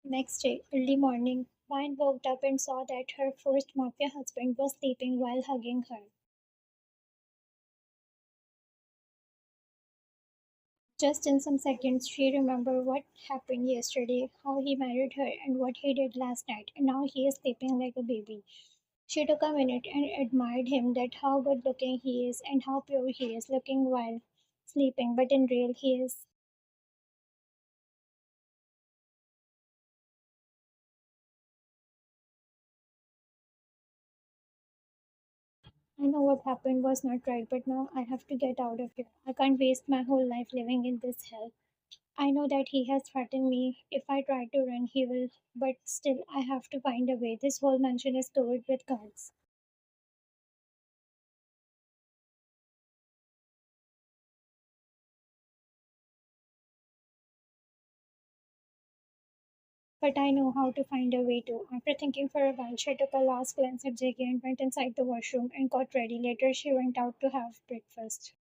Next day, early morning, Vine woke up and saw that her first mafia husband was sleeping while hugging her. Just in some seconds, she remembered what happened yesterday, how he married her, and what he did last night, and now he is sleeping like a baby. She took a minute and admired him that how good looking he is and how pure he is looking while sleeping, but in real he is. I know what happened was not right, but now I have to get out of here. I can't waste my whole life living in this hell. I know that he has threatened me. If I try to run, he will, but still, I have to find a way. This whole mansion is covered with guards. But I know how to find a way to. After thinking for a while, she took a last glance at JK and went inside the washroom and got ready. Later, she went out to have breakfast.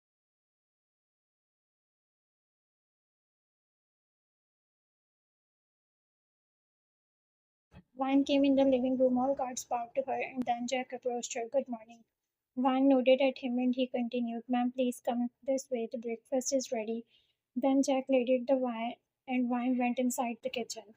Van came in the living room, all guards bowed to her, and then Jack approached her. Good morning. Van nodded at him and he continued, Ma'am, please come this way. The breakfast is ready. Then Jack laid the wine and Van went inside the kitchen.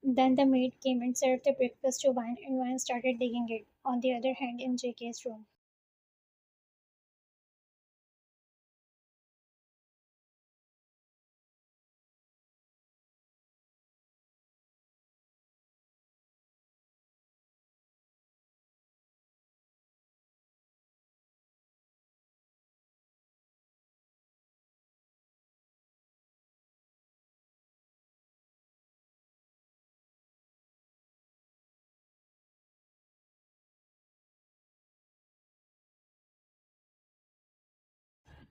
Then the maid came and served the breakfast to Van, and Van started digging it. On the other hand, in JK's room,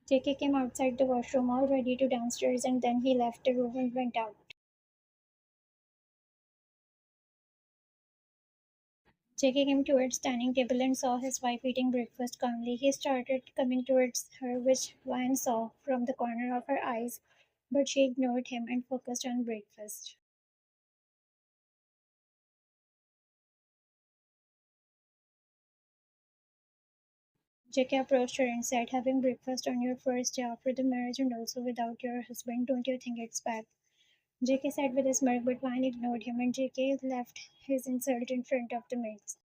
JK came outside the washroom all ready to downstairs, and then he left the room and went out. JK came towards dining table and saw his wife eating breakfast calmly. He started coming towards her, which Van saw from the corner of her eyes, but she ignored him and focused on breakfast. JK approached her and said, having breakfast on your first day after the marriage and also without your husband, don't you think it's bad? JK said with a smirk, but Van ignored him, and JK left his insult in front of the maids.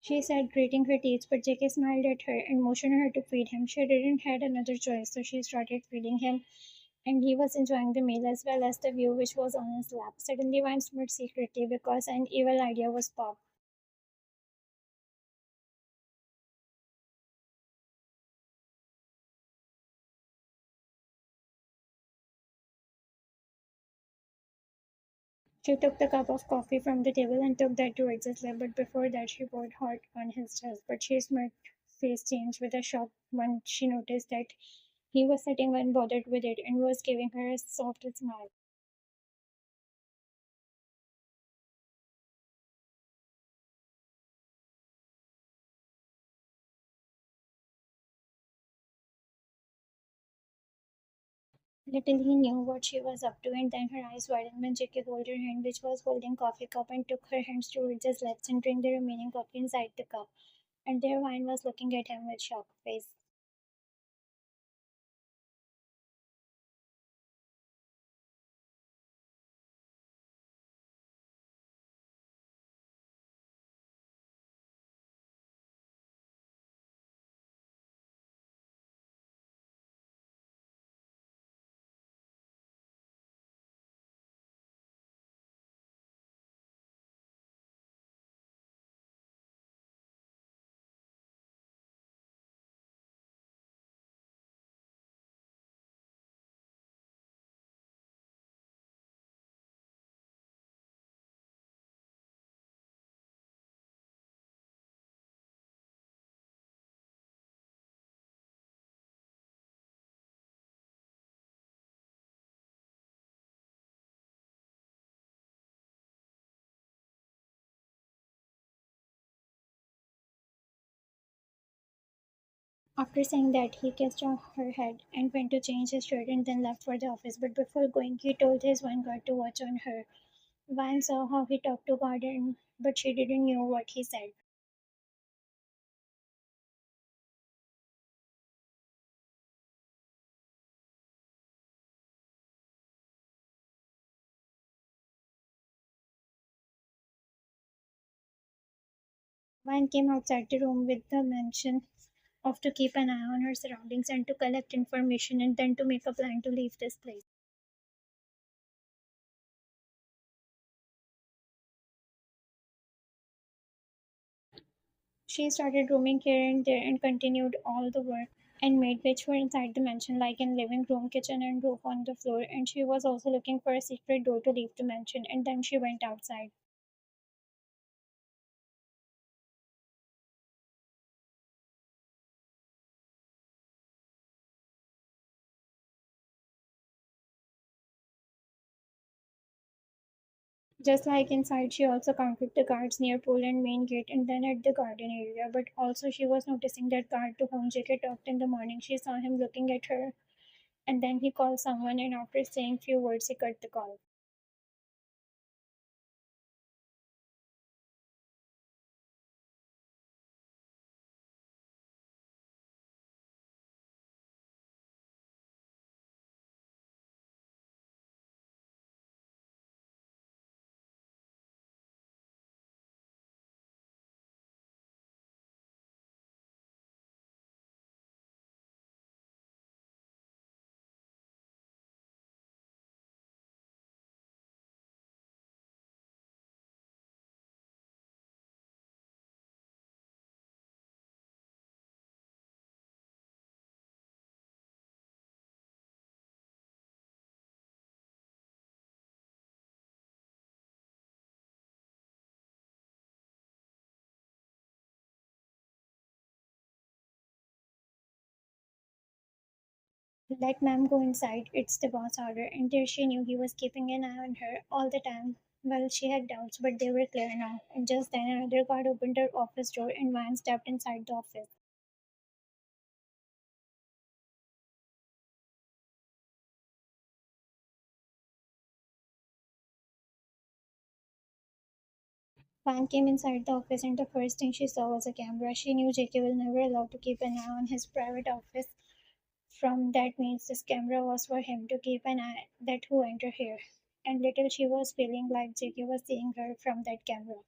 She said, grating her teeth, but JK smiled at her and motioned her to feed him. She didn't had another choice, so she started feeding him, and he was enjoying the meal as well as the view which was on his lap. Suddenly, Van smirked secretly because an evil idea was popped. She took the cup of coffee from the table and took that towards his lip, but before that, she poured hot on his chest. But she smirked, face changed with a shock when she noticed that he was sitting unbothered with it and was giving her a soft smile. Little he knew what she was up to, and then her eyes widened when Jackie held her hand, which was holding coffee cup, and took her hands towards his lips and drank the remaining coffee inside the cup. And their wine was looking at him with shocked face. After saying that, he kissed her head and went to change his shirt and then left for the office. But before going, he told his one guard to watch on her. Van saw how he talked to Gordon, but she didn't know what he said. Van came outside the room with the mention of to keep an eye on her surroundings and to collect information and then to make a plan to leave this place. She started roaming here and there and continued all the work and made which were inside the mansion, like in living room, kitchen, and roof on the floor. And she was also looking for a secret door to leave the mansion. And then she went outside. Just like inside, she also counted the guards near pool and main gate and then at the garden area. But also, she was noticing that guard to whom JK talked in the morning. She saw him looking at her, and then he called someone. And after saying few words, he cut the call. Let ma'am go inside. It's the boss order. And there she knew he was keeping an eye on her all the time. Well, she had doubts, but they were clear now. And just then another guard opened her office door and Van stepped inside the office. Van came inside the office and the first thing she saw was a camera. She knew JK will never allow to keep an eye on his private office. From that means this camera was for him to keep an eye that who enter here. And little she was feeling like JK was seeing her from that camera.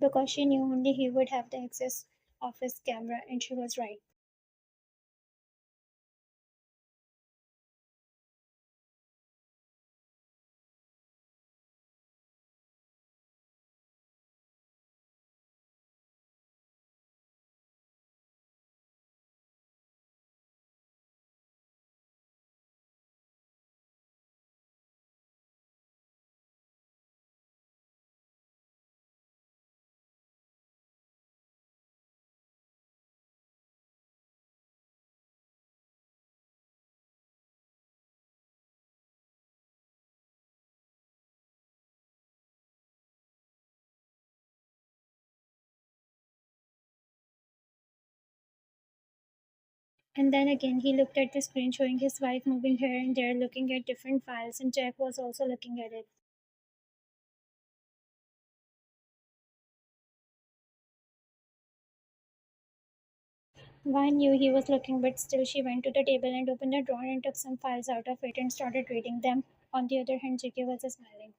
Because she knew only he would have the access of his camera, and she was right. And then again, he looked at the screen showing his wife moving here and there, looking at different files, and Jack was also looking at it. Vine knew he was looking, but still she went to the table and opened a drawer and took some files out of it and started reading them. On the other hand, JK was smiling.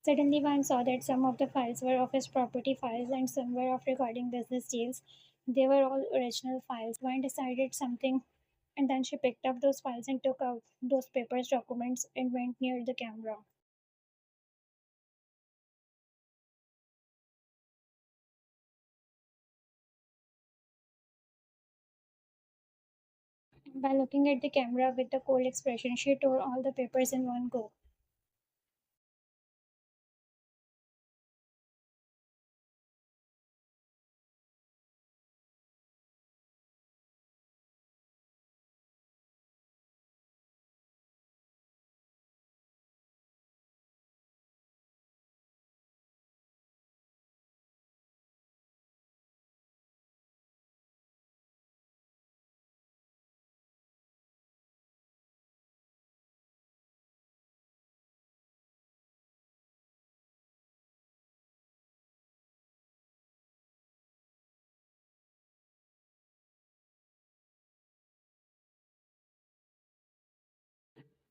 Suddenly, Vine saw that some of the files were office property files and some were of regarding business deals. They were all original files. Vine decided something, and then she picked up those files and took out those papers, documents, and went near the camera. By looking at the camera with a cold expression, she tore all the papers in one go.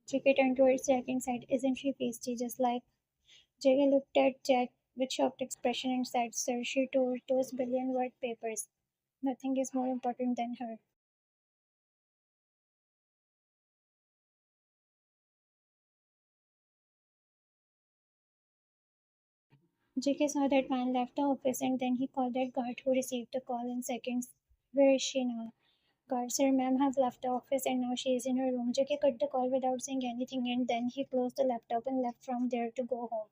JK turned towards Jack and said, "Isn't she pasty just like?" JK looked at Jack with shocked expression and said, "Sir, she tore those billion-word papers. Nothing is more important than her." JK saw that man left the office and then he called that guard who received the call in seconds. "Where is she now?" "Guard, sir, ma'am has left the office and now she is in her room." JK cut the call without saying anything and then he closed the laptop and left from there to go home.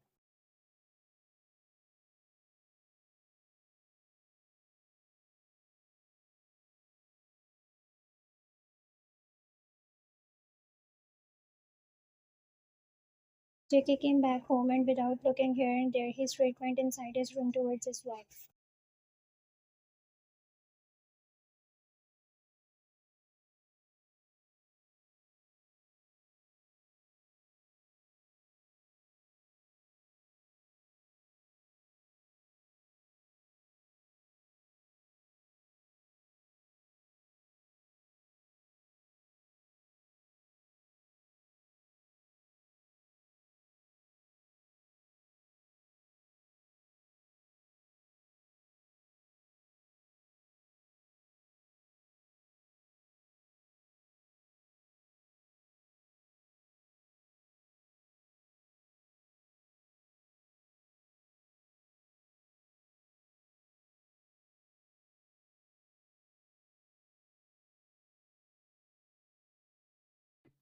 JK came back home and without looking here and there, he straight went inside his room towards his wife.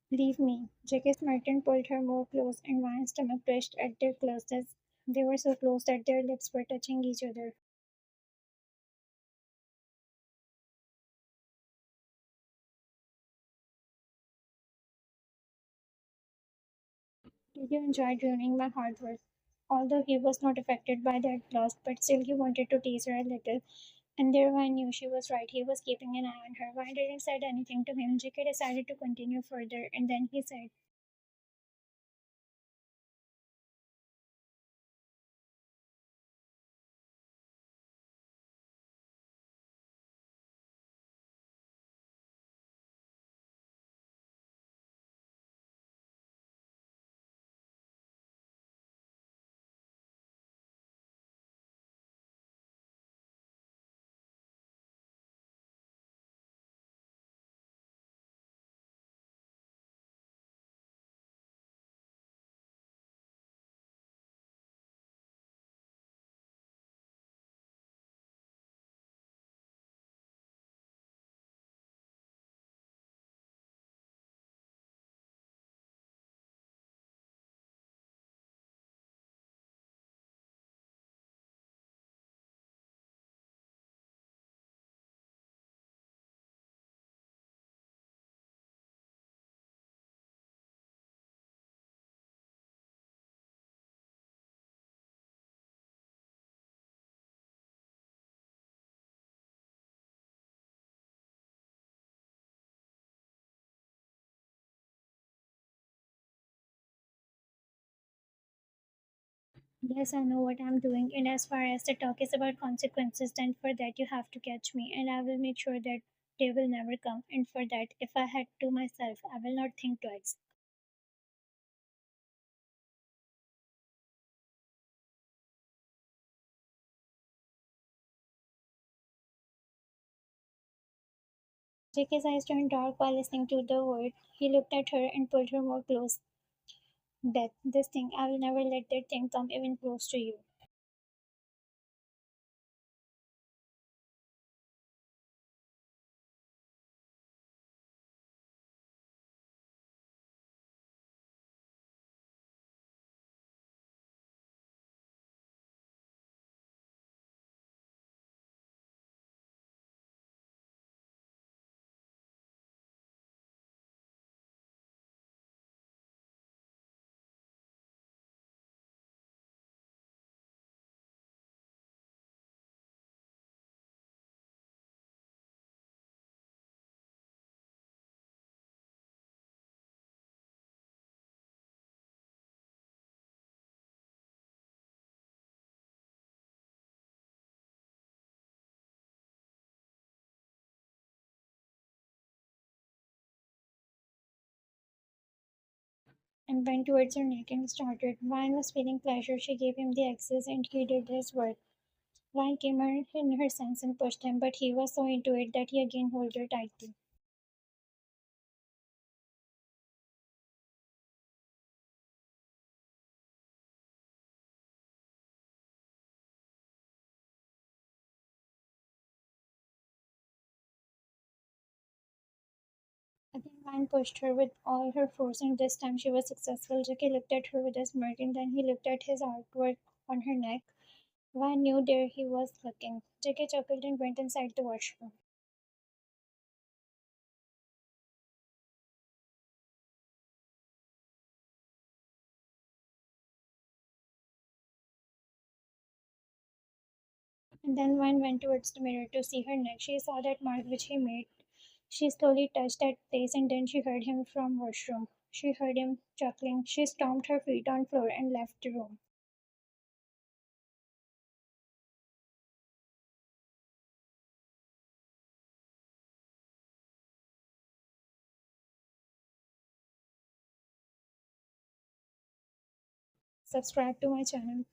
"Leave me." JK Smarton pulled her more close and Van's stomach twitched at their closeness. They were so close that their lips were touching each other. "Did you enjoy ruining my hard work?" Although he was not affected by that loss, but still he wanted to tease her a little. And there Vine knew she was right. He was keeping an eye on her. Vine didn't say anything to him. JK decided to continue further, and then he said, Yes, I know what I'm doing, and as far as the talk is about consequences, then for that you have to catch me, and I will make sure that they will never come. And for that, if I had to myself, I will not think twice. JK's eyes turned dark while listening to the word. He looked at her and pulled her more close. Death, this thing, I will never let that thing come even close to you. And bent towards her neck and started. Vine was feeling pleasure. She gave him the access and he did his work. Vine came in her sense and pushed him, but he was so into it that he again held her tightly. Again, Vine pushed her with all her force, and this time she was successful. Jackie looked at her with a smirk, and then he looked at his artwork on her neck. Vine knew there he was looking. Jackie chuckled and went inside the washroom. And then Vine went towards the mirror to see her neck. She saw that mark which he made. She slowly touched that place, and then she heard him from washroom. She heard him chuckling. She stomped her feet on floor and left the room. Subscribe to my channel.